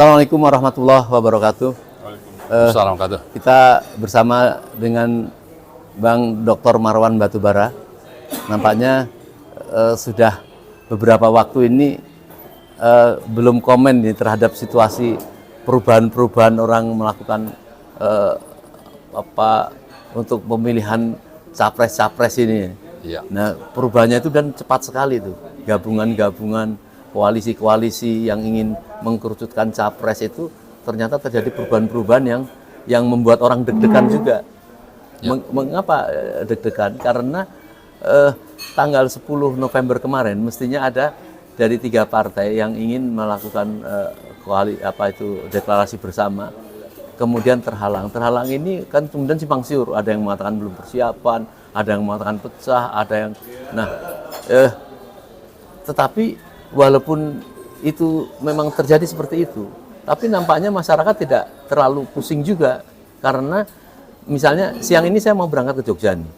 Assalamualaikum warahmatullahi wabarakatuh. Waalaikumsalam. Kita bersama dengan Bang Dr. Marwan Batubara. Nampaknya sudah beberapa waktu ini belum komen nih terhadap situasi perubahan-perubahan orang melakukan untuk pemilihan capres-capres ini. Iya. Nah, perubahannya itu dan cepat sekali tuh. Gabungan-gabungan koalisi-koalisi yang ingin mengkerucutkan capres itu ternyata terjadi perubahan-perubahan yang membuat orang deg-degan juga. Ya. Mengapa deg-degan? Karena tanggal 10 November kemarin mestinya ada dari 3 partai yang ingin melakukan deklarasi bersama, kemudian terhalang. Terhalang ini kan kemudian simpang siur. Ada yang mengatakan belum persiapan, ada yang mengatakan pecah, ada yang tetapi walaupun itu memang terjadi seperti itu, tapi nampaknya masyarakat tidak terlalu pusing juga. Karena misalnya siang ini saya mau berangkat ke Jogja nih.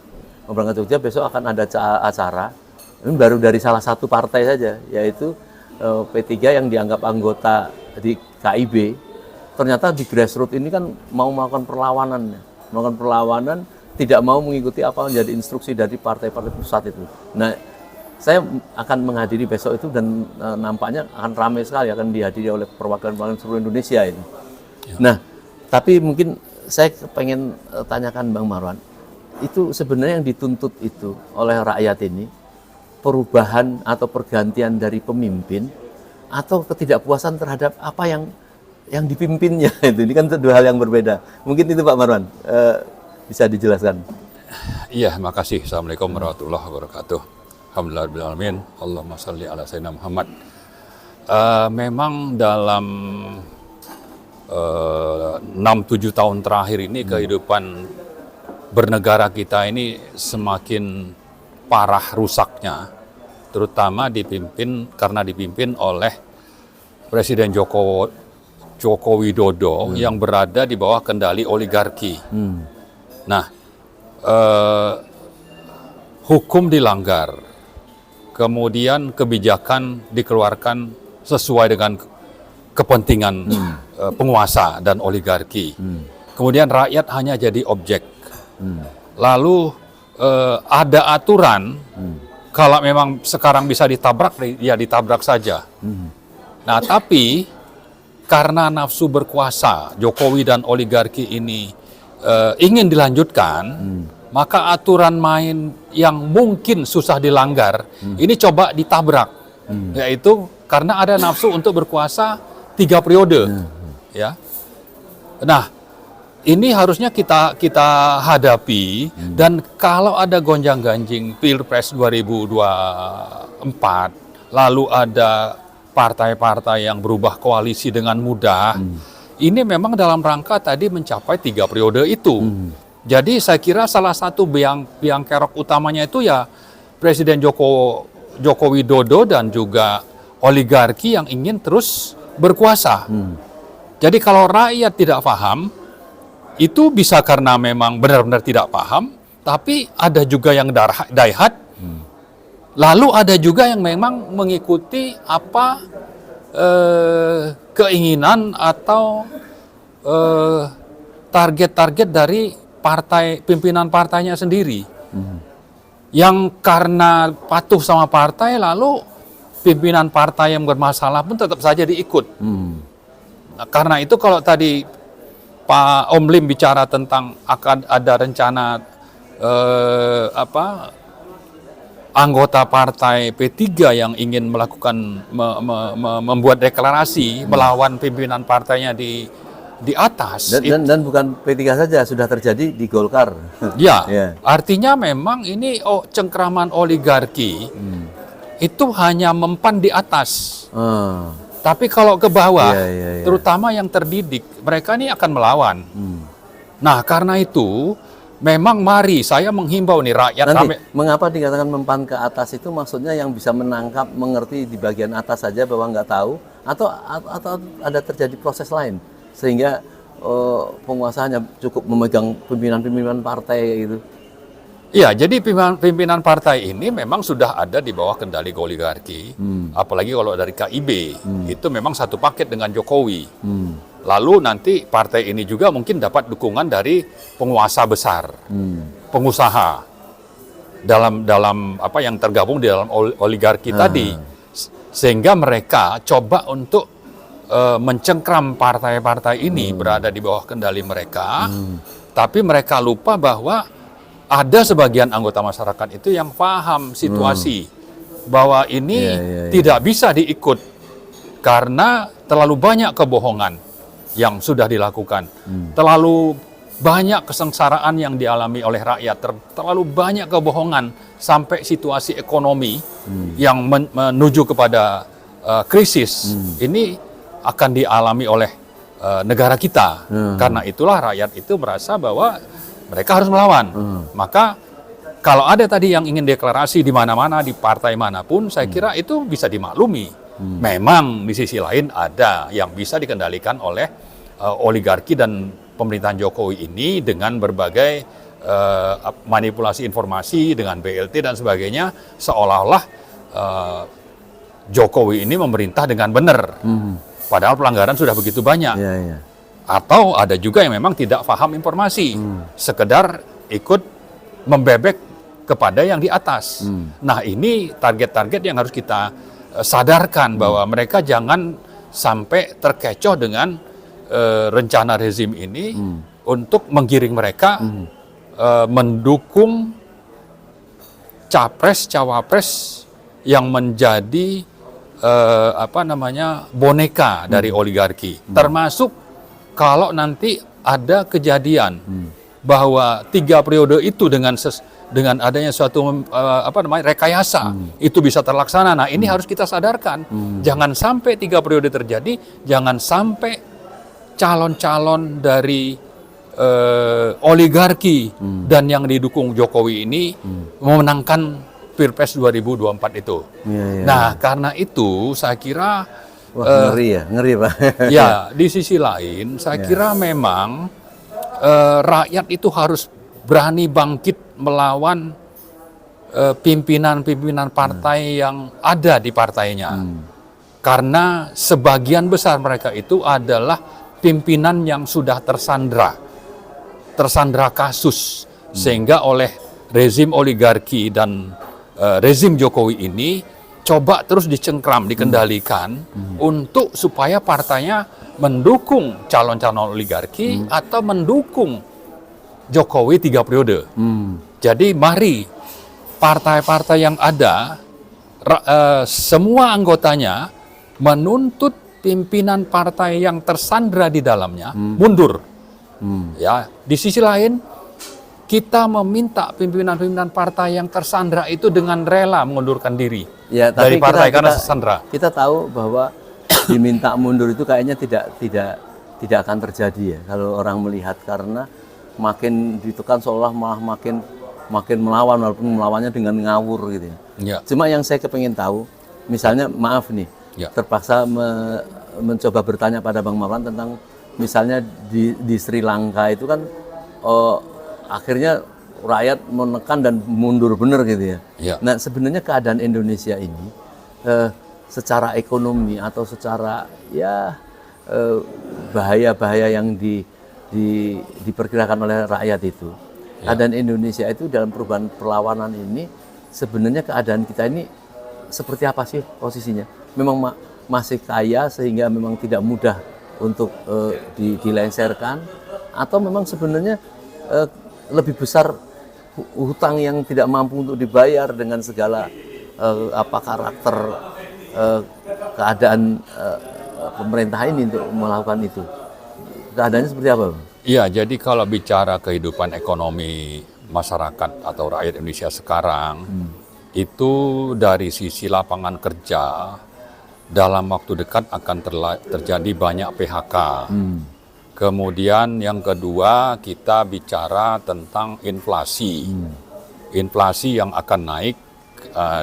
Mau berangkat ke Jogja, besok akan ada acara. Ini baru dari salah satu partai saja, yaitu P3 yang dianggap anggota di KIB. Ternyata di grassroots ini kan mau melakukan perlawanan, tidak mau mengikuti apa menjadi instruksi dari partai-partai pusat itu. Nah, saya akan menghadiri besok itu dan nampaknya akan ramai sekali, akan dihadiri oleh perwakilan seluruh Indonesia ini. Ya. Nah, tapi mungkin saya pengen tanyakan Bang Marwan, itu sebenarnya yang dituntut itu oleh rakyat ini perubahan atau pergantian dari pemimpin atau ketidakpuasan terhadap apa yang dipimpinnya itu. Ini kan dua hal yang berbeda. Mungkin itu Pak Marwan bisa dijelaskan. Iya, makasih. Assalamualaikum warahmatullahi wabarakatuh. Alhamdulillahirrahmanirrahim. Allahumma salli ala sayyidina Muhammad. Memang dalam 6-7 tahun terakhir ini kehidupan bernegara kita ini semakin parah rusaknya, terutama karena dipimpin oleh Presiden Joko Widodo yang berada di bawah kendali oligarki. Nah, hukum dilanggar. Kemudian kebijakan dikeluarkan sesuai dengan kepentingan penguasa dan oligarki. Kemudian rakyat hanya jadi objek. Lalu ada aturan, kalau memang sekarang bisa ditabrak, ya ditabrak saja. Nah, tapi karena nafsu berkuasa Jokowi dan oligarki ini ingin dilanjutkan, maka aturan main yang mungkin susah dilanggar, ini coba ditabrak. Yaitu karena ada nafsu untuk berkuasa 3 periode. Ya. Nah, ini harusnya kita hadapi, dan kalau ada gonjang-ganjing Pilpres 2024, lalu ada partai-partai yang berubah koalisi dengan mudah, ini memang dalam rangka tadi mencapai 3 periode itu. Jadi saya kira salah satu biang kerok utamanya itu ya Presiden Joko Widodo dan juga oligarki yang ingin terus berkuasa. Jadi kalau rakyat tidak paham, itu bisa karena memang benar-benar tidak paham, tapi ada juga yang daihat, lalu ada juga yang memang mengikuti apa keinginan atau target-target dari pimpinan partainya sendiri. Yang karena patuh sama partai, lalu pimpinan partai yang bermasalah pun tetap saja diikut. Nah, karena itu kalau tadi Pak Om Lim bicara tentang akan ada rencana anggota partai P3 yang ingin melakukan membuat deklarasi melawan pimpinan partainya di atas. Dan bukan P3 saja, sudah terjadi di Golkar. Ya, artinya memang ini cengkraman oligarki itu hanya mempan di atas. Tapi kalau ke bawah, terutama yang terdidik, mereka ini akan melawan. Nah, karena itu memang mari saya menghimbau nih rakyat. Nanti, mengapa dikatakan mempan ke atas itu maksudnya yang bisa menangkap, mengerti di bagian atas saja bahwa nggak tahu, atau ada terjadi proses lain? Sehingga penguasanya cukup memegang pimpinan-pimpinan partai gitu. Iya, jadi pimpinan partai ini memang sudah ada di bawah kendali oligarki, apalagi kalau dari KIB, itu memang satu paket dengan Jokowi. Lalu nanti partai ini juga mungkin dapat dukungan dari penguasa besar, pengusaha dalam apa yang tergabung di dalam oligarki tadi, sehingga mereka coba untuk mencengkram partai-partai ini berada di bawah kendali mereka, tapi mereka lupa bahwa ada sebagian anggota masyarakat itu yang paham situasi bahwa ini tidak bisa diikut karena terlalu banyak kebohongan yang sudah dilakukan, terlalu banyak kesengsaraan yang dialami oleh rakyat, terlalu banyak kebohongan sampai situasi ekonomi yang menuju kepada krisis ini akan dialami oleh negara kita. Karena itulah rakyat itu merasa bahwa mereka harus melawan. Maka kalau ada tadi yang ingin deklarasi di mana-mana, di partai manapun, saya kira itu bisa dimaklumi. Memang di sisi lain ada yang bisa dikendalikan oleh oligarki dan pemerintahan Jokowi ini dengan berbagai manipulasi informasi, dengan BLT dan sebagainya, seolah-olah Jokowi ini memerintah dengan benar. Padahal pelanggaran sudah begitu banyak. Atau ada juga yang memang tidak paham informasi, sekedar ikut membebek kepada yang di atas. Nah, ini target-target yang harus kita sadarkan bahwa mereka jangan sampai terkecoh dengan rencana rezim ini untuk menggiring mereka mendukung capres-cawapres yang menjadi boneka dari oligarki, termasuk kalau nanti ada kejadian bahwa 3 periode itu dengan adanya suatu rekayasa itu bisa terlaksana. Nah, ini harus kita sadarkan. Jangan sampai 3 periode terjadi, jangan sampai calon-calon dari oligarki dan yang didukung Jokowi ini memenangkan Pilpres 2024 itu. Nah, karena itu saya kira ngeri Pak. Ya, di sisi lain saya kira memang rakyat itu harus berani bangkit melawan pimpinan-pimpinan partai yang ada di partainya. Karena sebagian besar mereka itu adalah pimpinan yang sudah tersandra kasus, sehingga oleh rezim oligarki dan rezim Jokowi ini coba terus dicengkram, dikendalikan untuk supaya partainya mendukung calon-calon oligarki atau mendukung Jokowi 3 periode. Jadi mari partai-partai yang ada, semua anggotanya menuntut pimpinan partai yang tersandra di dalamnya mundur. Ya, di sisi lain kita meminta pimpinan-pimpinan partai yang tersandra itu dengan rela mengundurkan diri dari partai karena tersandra. Kita tahu bahwa diminta mundur itu kayaknya tidak akan terjadi ya kalau orang melihat, karena makin ditekan seolah malah makin melawan, walaupun melawannya dengan ngawur gitu ya. Cuma yang saya kepengen tahu, misalnya maaf nih, terpaksa mencoba bertanya pada Bang Marwan tentang misalnya di Sri Lanka itu kan akhirnya rakyat menekan dan mundur benar gitu ya. Nah, sebenarnya keadaan Indonesia ini secara ekonomi atau secara bahaya-bahaya yang diperkirakan oleh rakyat itu, keadaan Indonesia itu dalam perubahan perlawanan ini, sebenarnya keadaan kita ini seperti apa sih posisinya? Memang masih kaya sehingga memang tidak mudah untuk dilengsarkan, atau memang sebenarnya lebih besar hutang yang tidak mampu untuk dibayar dengan segala karakter keadaan pemerintah ini untuk melakukan itu. Keadaannya seperti apa, Bang? Iya, jadi kalau bicara kehidupan ekonomi masyarakat atau rakyat Indonesia sekarang, itu dari sisi lapangan kerja dalam waktu dekat akan terjadi banyak PHK. Kemudian yang kedua, kita bicara tentang inflasi. Inflasi yang akan naik,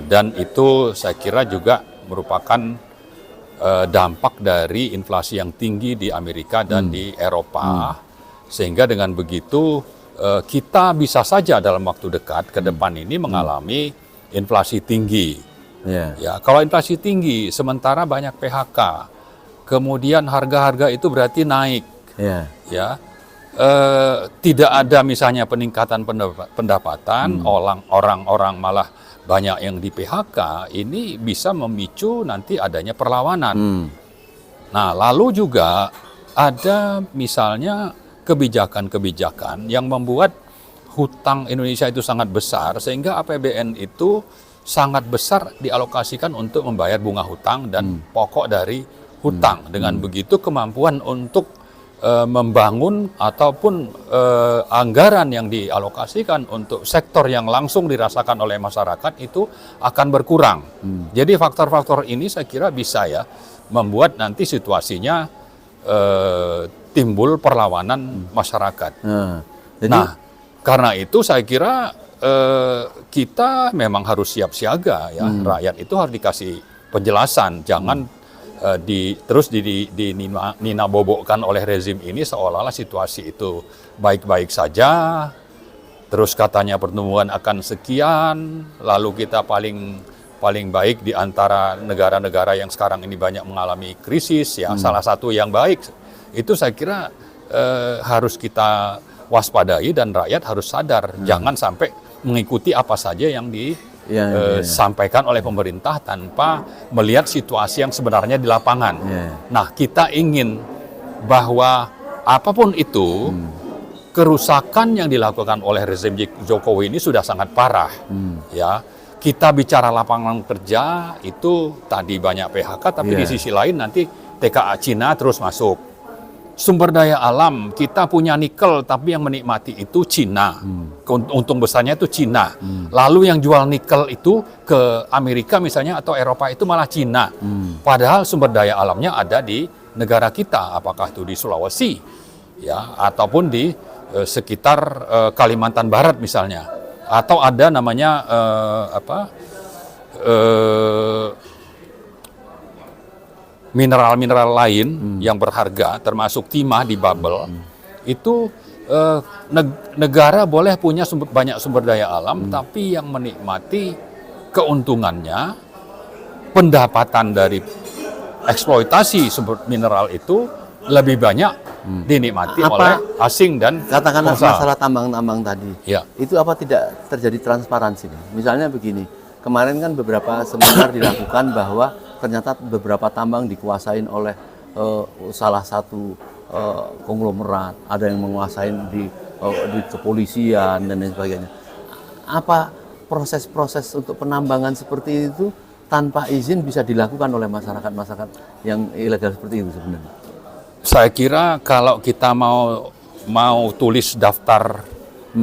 dan itu saya kira juga merupakan dampak dari inflasi yang tinggi di Amerika dan di Eropa. Sehingga dengan begitu kita bisa saja dalam waktu dekat ke depan ini mengalami inflasi tinggi. Ya. Ya, kalau inflasi tinggi, sementara banyak PHK, kemudian harga-harga itu berarti naik. Ya. Ya, tidak ada misalnya peningkatan pendapatan, orang-orang malah banyak yang di PHK, ini bisa memicu nanti adanya perlawanan. Nah, lalu juga ada misalnya kebijakan-kebijakan yang membuat hutang Indonesia itu sangat besar, sehingga APBN itu sangat besar dialokasikan untuk membayar bunga hutang dan pokok dari hutang. Dengan begitu kemampuan untuk membangun ataupun anggaran yang dialokasikan untuk sektor yang langsung dirasakan oleh masyarakat itu akan berkurang. Jadi faktor-faktor ini saya kira bisa ya membuat nanti situasinya timbul perlawanan masyarakat. Nah, karena itu saya kira kita memang harus siap siaga ya. Rakyat itu harus dikasih penjelasan, jangan terus nina bobokkan oleh rezim ini seolah-olah situasi itu baik-baik saja. Terus katanya pertumbuhan akan sekian, lalu kita paling baik di antara negara-negara yang sekarang ini banyak mengalami krisis ya. Salah satu yang baik itu saya kira harus kita waspadai dan rakyat harus sadar, jangan sampai mengikuti apa saja yang disampaikan oleh pemerintah tanpa melihat situasi yang sebenarnya di lapangan. Nah, kita ingin bahwa apapun itu, kerusakan yang dilakukan oleh rezim Jokowi ini sudah sangat parah. Ya, kita bicara lapangan kerja itu tadi banyak PHK, tapi di sisi lain nanti TKA Cina terus masuk. Sumber daya alam, kita punya nikel, tapi yang menikmati itu Cina. Untung besarnya itu Cina. Lalu yang jual nikel itu ke Amerika misalnya atau Eropa itu malah Cina. Padahal sumber daya alamnya ada di negara kita, apakah itu di Sulawesi, ya, ataupun di sekitar Kalimantan Barat misalnya. Atau ada namanya mineral-mineral lain yang berharga, termasuk timah di Babel, itu negara boleh punya banyak sumber daya alam, tapi yang menikmati keuntungannya, pendapatan dari eksploitasi sumber mineral itu lebih banyak dinikmati oleh asing dan katakanlah pengusaha. masalah tambang-tambang tadi. Ya. Itu apa tidak terjadi transparansi? Misalnya begini, kemarin kan beberapa seminar dilakukan bahwa ternyata beberapa tambang dikuasain oleh salah satu konglomerat, ada yang menguasai di kepolisian dan lain sebagainya. Apa proses-proses untuk penambangan seperti itu tanpa izin bisa dilakukan oleh masyarakat yang ilegal seperti itu sebenarnya? Saya kira kalau kita mau tulis daftar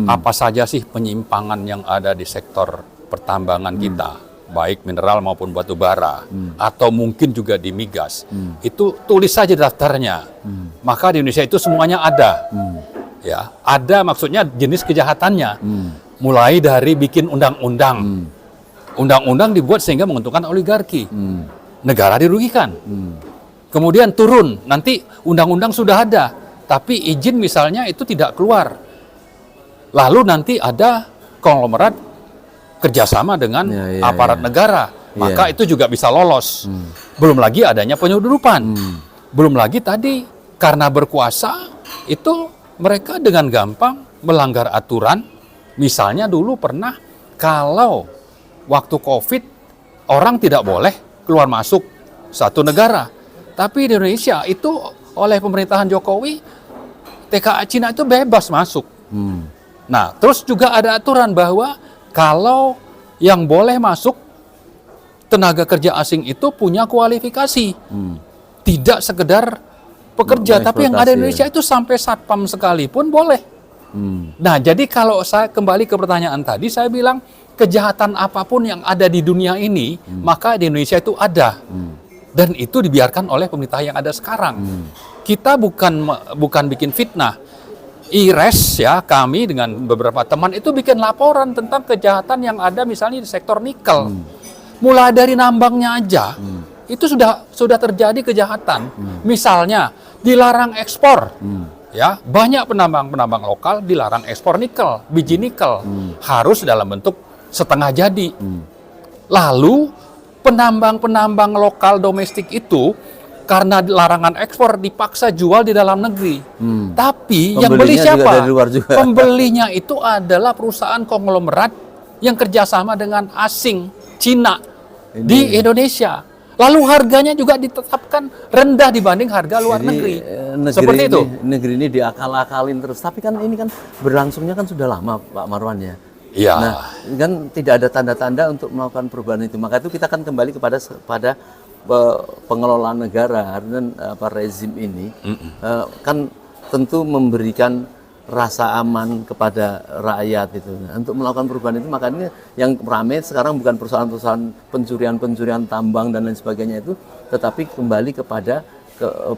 apa saja sih penyimpangan yang ada di sektor pertambangan kita, baik mineral maupun batu bara, atau mungkin juga di migas, itu tulis saja daftarnya. Maka di Indonesia itu semuanya ada. Ya, ada maksudnya jenis kejahatannya. Mulai dari bikin undang-undang. Undang-undang dibuat sehingga menguntungkan oligarki. Negara dirugikan. Kemudian turun, nanti undang-undang sudah ada, tapi izin misalnya itu tidak keluar. Lalu nanti ada konglomerat kerjasama dengan aparat negara, maka itu juga bisa lolos. Belum lagi adanya penyeludupan. Belum lagi tadi karena berkuasa itu mereka dengan gampang melanggar aturan. Misalnya dulu pernah kalau waktu COVID orang tidak boleh keluar masuk satu negara. Tapi di Indonesia itu oleh pemerintahan Jokowi TKA Cina itu bebas masuk. Nah, terus juga ada aturan bahwa kalau yang boleh masuk tenaga kerja asing itu punya kualifikasi. Tidak sekedar pekerja, tapi yang ada di Indonesia itu sampai satpam sekalipun boleh. Nah, jadi kalau saya kembali ke pertanyaan tadi, saya bilang kejahatan apapun yang ada di dunia ini, maka di Indonesia itu ada. Dan itu dibiarkan oleh pemerintah yang ada sekarang. Kita bukan bikin fitnah. IRES ya, kami dengan beberapa teman itu bikin laporan tentang kejahatan yang ada misalnya di sektor nikel. Mulai dari nambangnya aja, itu sudah terjadi kejahatan. Misalnya dilarang ekspor. Ya, banyak penambang-penambang lokal dilarang ekspor nikel, biji nikel, harus dalam bentuk setengah jadi. Lalu penambang-penambang lokal domestik itu karena larangan ekspor dipaksa jual di dalam negeri. Tapi yang beli Pembelinya juga siapa? dari luar juga. Pembelinya itu adalah perusahaan konglomerat yang kerjasama dengan asing, Cina, di Indonesia. Lalu harganya juga ditetapkan rendah dibanding harga luar Jadi, negeri. negeri Itu. Negeri ini diakal-akalin terus. Tapi kan ini kan berlangsungnya kan sudah lama, Pak Marwan ya. Iya. Nah, kan tidak ada tanda-tanda untuk melakukan perubahan itu. Maka itu kita akan kembali pada pengelolaan negara dan rezim ini kan tentu memberikan rasa aman kepada rakyat itu. Nah, untuk melakukan perubahan itu makanya yang ramai sekarang bukan perusahaan-perusahaan pencurian tambang dan lain sebagainya itu, tetapi kembali kepada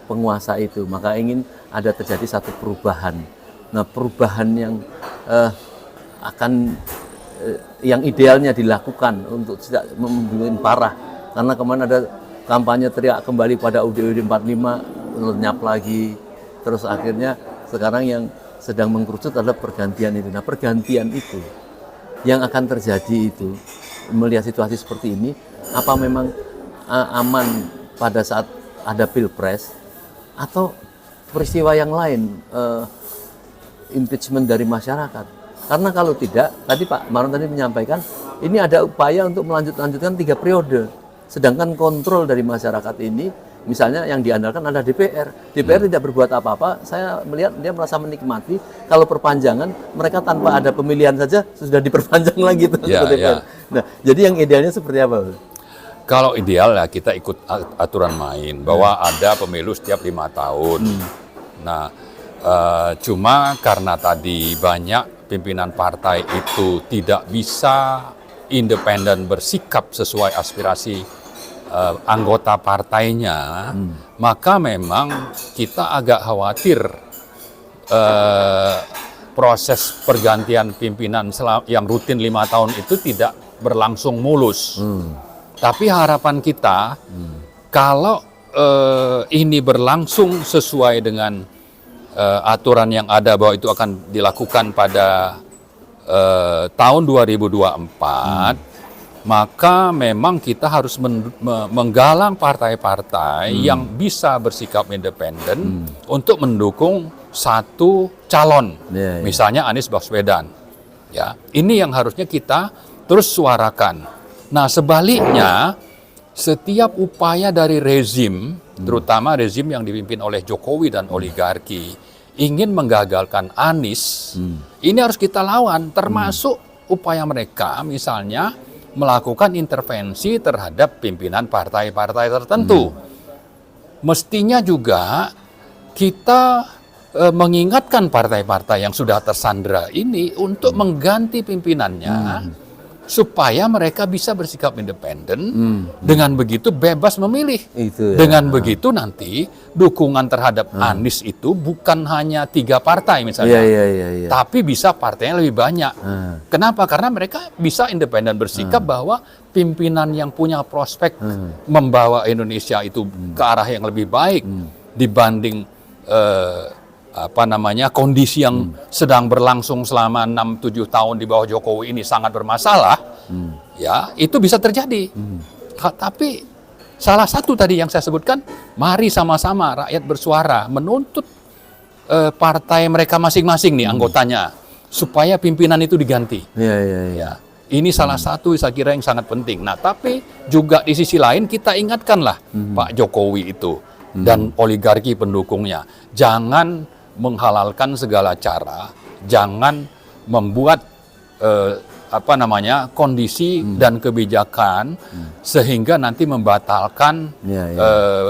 penguasa itu. Maka ingin ada terjadi satu perubahan. Nah, perubahan yang yang idealnya dilakukan untuk tidak membuat parah. Karena kemarin ada kampanye teriak kembali pada UUD 45, lenyap lagi. Terus akhirnya sekarang yang sedang mengkerucut adalah pergantian itu. Nah, pergantian itu yang akan terjadi itu, melihat situasi seperti ini, apa memang aman pada saat ada pilpres atau peristiwa yang lain, impeachment dari masyarakat. Karena kalau tidak, tadi Pak Marwan tadi menyampaikan, ini ada upaya untuk melanjutkan 3 periode. Sedangkan kontrol dari masyarakat ini, misalnya yang diandalkan adalah DPR. DPR tidak berbuat apa-apa, saya melihat dia merasa menikmati kalau perpanjangan, mereka tanpa ada pemilihan saja sudah diperpanjang lagi. DPR. Nah, jadi yang idealnya seperti apa? Kalau ideal ya kita ikut aturan main, bahwa ada pemilu setiap 5 tahun. Nah, cuma karena tadi banyak pimpinan partai itu tidak bisa independen bersikap sesuai aspirasi anggota partainya, maka memang kita agak khawatir proses pergantian pimpinan yang rutin 5 tahun itu tidak berlangsung mulus. Tapi harapan kita, kalau ini berlangsung sesuai dengan aturan yang ada bahwa itu akan dilakukan pada tahun 2024, maka memang kita harus menggalang partai-partai yang bisa bersikap independen untuk mendukung satu calon, misalnya Anies Baswedan. Ya, ini yang harusnya kita terus suarakan. Nah, sebaliknya, setiap upaya dari rezim, terutama rezim yang dipimpin oleh Jokowi dan oligarki, ingin menggagalkan Anies, ini harus kita lawan, termasuk upaya mereka, misalnya melakukan intervensi terhadap pimpinan partai-partai tertentu. Mestinya juga kita mengingatkan partai-partai yang sudah tersandra ini untuk mengganti pimpinannya, supaya mereka bisa bersikap independen, dengan begitu bebas memilih. Dengan begitu nanti dukungan terhadap Anies itu bukan hanya 3 partai misalnya, tapi bisa partainya lebih banyak. Kenapa? Karena mereka bisa independen bersikap bahwa pimpinan yang punya prospek membawa Indonesia itu ke arah yang lebih baik dibanding kondisi yang sedang berlangsung selama 6-7 tahun di bawah Jokowi ini sangat bermasalah, ya itu bisa terjadi. Tapi salah satu tadi yang saya sebutkan, mari sama-sama rakyat bersuara menuntut partai mereka masing-masing nih anggotanya supaya pimpinan itu diganti. Ya, ini salah satu saya kira yang sangat penting. Nah, tapi juga di sisi lain kita ingatkanlah Pak Jokowi itu dan oligarki pendukungnya, jangan menghalalkan segala cara, jangan membuat kondisi dan kebijakan sehingga nanti membatalkan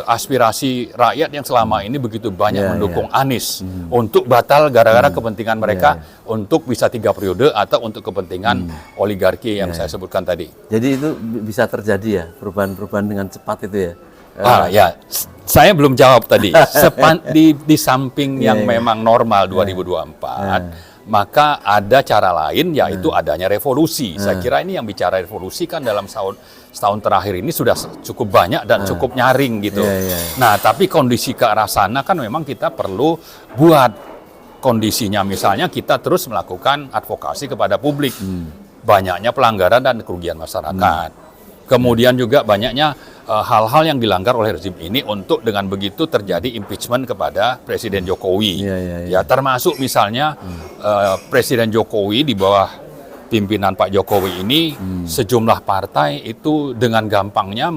aspirasi rakyat yang selama ini begitu banyak mendukung Anies untuk batal gara-gara kepentingan mereka untuk bisa 3 periode atau untuk kepentingan oligarki yang saya sebutkan tadi. Jadi itu bisa terjadi ya, perubahan-perubahan dengan cepat itu ya. Saya belum jawab tadi. Di samping yang memang normal 2024, maka ada cara lain, yaitu adanya revolusi. Saya kira ini yang bicara revolusi kan dalam setahun terakhir ini sudah cukup banyak dan cukup nyaring gitu. Nah, tapi kondisi ke arah sana kan memang kita perlu buat kondisinya misalnya kita terus melakukan advokasi kepada publik. Banyaknya pelanggaran dan kerugian masyarakat. Kemudian juga banyaknya hal-hal yang dilanggar oleh rezim ini untuk dengan begitu terjadi impeachment kepada Presiden Jokowi. Ya, termasuk misalnya Presiden Jokowi di bawah pimpinan Pak Jokowi ini sejumlah partai itu dengan gampangnya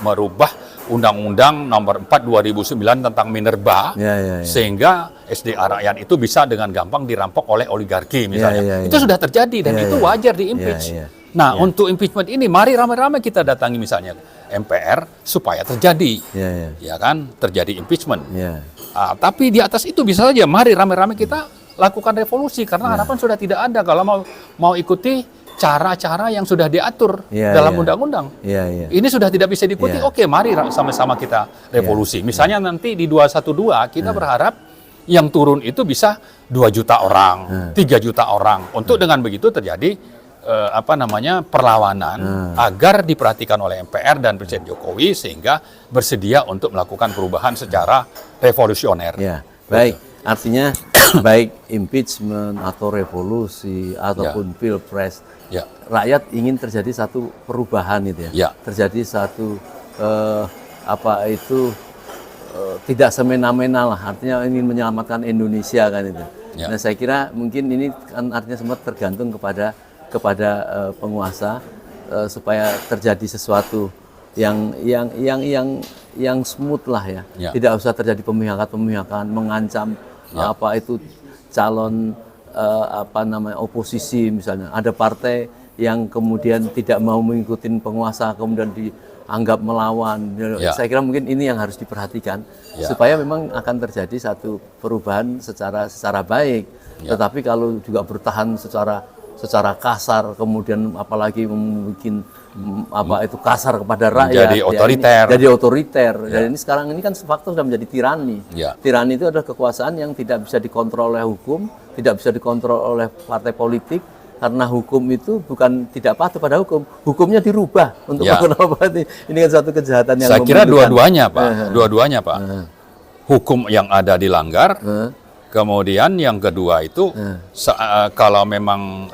merubah Undang-Undang Nomor 4 2009 tentang Minerba sehingga SDA rakyat itu bisa dengan gampang dirampok oleh oligarki misalnya. Itu sudah terjadi dan itu wajar di-impeach. Nah, untuk impeachment ini mari ramai-ramai kita datangi misalnya MPR supaya terjadi. Ya kan, terjadi impeachment. Tapi di atas itu bisa saja mari ramai-ramai kita lakukan revolusi karena harapan sudah tidak ada kalau mau ikuti cara-cara yang sudah diatur dalam undang-undang. Ini sudah tidak bisa diikuti. Oke, mari sama-sama kita revolusi. Misalnya nanti di 212 kita berharap yang turun itu bisa 2 juta orang, 3 juta orang. Untuk dengan begitu terjadi perlawanan agar diperhatikan oleh MPR dan Presiden Jokowi sehingga bersedia untuk melakukan perubahan secara revolusioner. Baik. Artinya baik impeachment atau revolusi ataupun pilpres, rakyat ingin terjadi satu perubahan itu terjadi satu tidak semena-mena lah. Artinya ingin menyelamatkan Indonesia kan itu. Nah saya kira mungkin ini kan artinya semua tergantung kepada penguasa supaya terjadi sesuatu yang smooth lah ya. Tidak usah terjadi pemihakan mengancam calon oposisi misalnya. Ada partai yang kemudian tidak mau mengikuti penguasa kemudian dianggap melawan. Saya kira mungkin ini yang harus diperhatikan supaya memang akan terjadi satu perubahan secara baik. Tetapi kalau juga bertahan secara kasar kemudian apalagi membuat kasar kepada rakyat jadi otoriter dan ini sekarang ini kan fakta sudah menjadi tirani. Tirani itu adalah kekuasaan yang tidak bisa dikontrol oleh hukum, tidak bisa dikontrol oleh partai politik karena hukum itu bukan tidak patuh pada hukum, hukumnya dirubah untuk melakukan ini kan suatu kejahatan yang saya kira dua-duanya Pak hukum yang ada dilanggar. Kemudian yang kedua itu kalau memang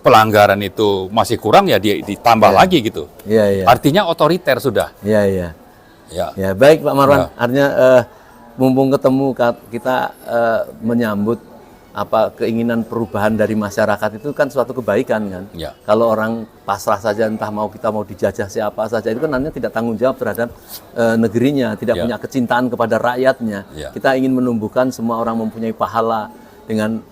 pelanggaran itu masih kurang ya ditambah lagi gitu. Artinya otoriter sudah. Ya baik Pak Marwan. Artinya mumpung ketemu kita menyambut keinginan perubahan dari masyarakat itu kan suatu kebaikan kan. Kalau orang pasrah saja entah kita mau dijajah siapa saja itu kan namanya tidak tanggung jawab terhadap negerinya, tidak punya kecintaan kepada rakyatnya. Kita ingin menumbuhkan semua orang mempunyai pahala dengan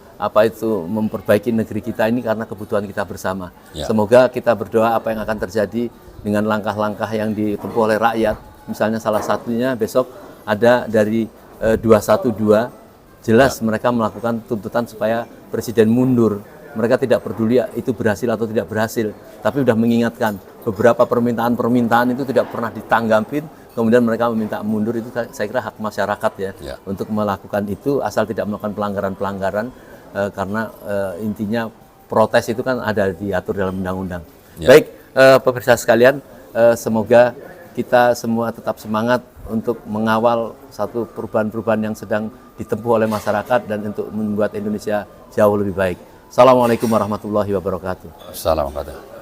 memperbaiki negeri kita ini karena kebutuhan kita bersama. Semoga kita berdoa apa yang akan terjadi dengan langkah-langkah yang ditempuh oleh rakyat. Misalnya salah satunya besok ada dari 212 jelas mereka melakukan tuntutan supaya presiden mundur. Mereka tidak peduli itu berhasil atau tidak berhasil, tapi sudah mengingatkan beberapa permintaan itu tidak pernah ditanggapin. Kemudian mereka meminta mundur, itu saya kira hak masyarakat untuk melakukan itu asal tidak melakukan pelanggaran-pelanggaran karena intinya protes itu kan ada diatur dalam undang-undang. Baik, pemirsa sekalian, semoga kita semua tetap semangat untuk mengawal satu perubahan-perubahan yang sedang ditempuh oleh masyarakat dan untuk membuat Indonesia jauh lebih baik. Assalamualaikum warahmatullahi wabarakatuh. Assalamualaikum.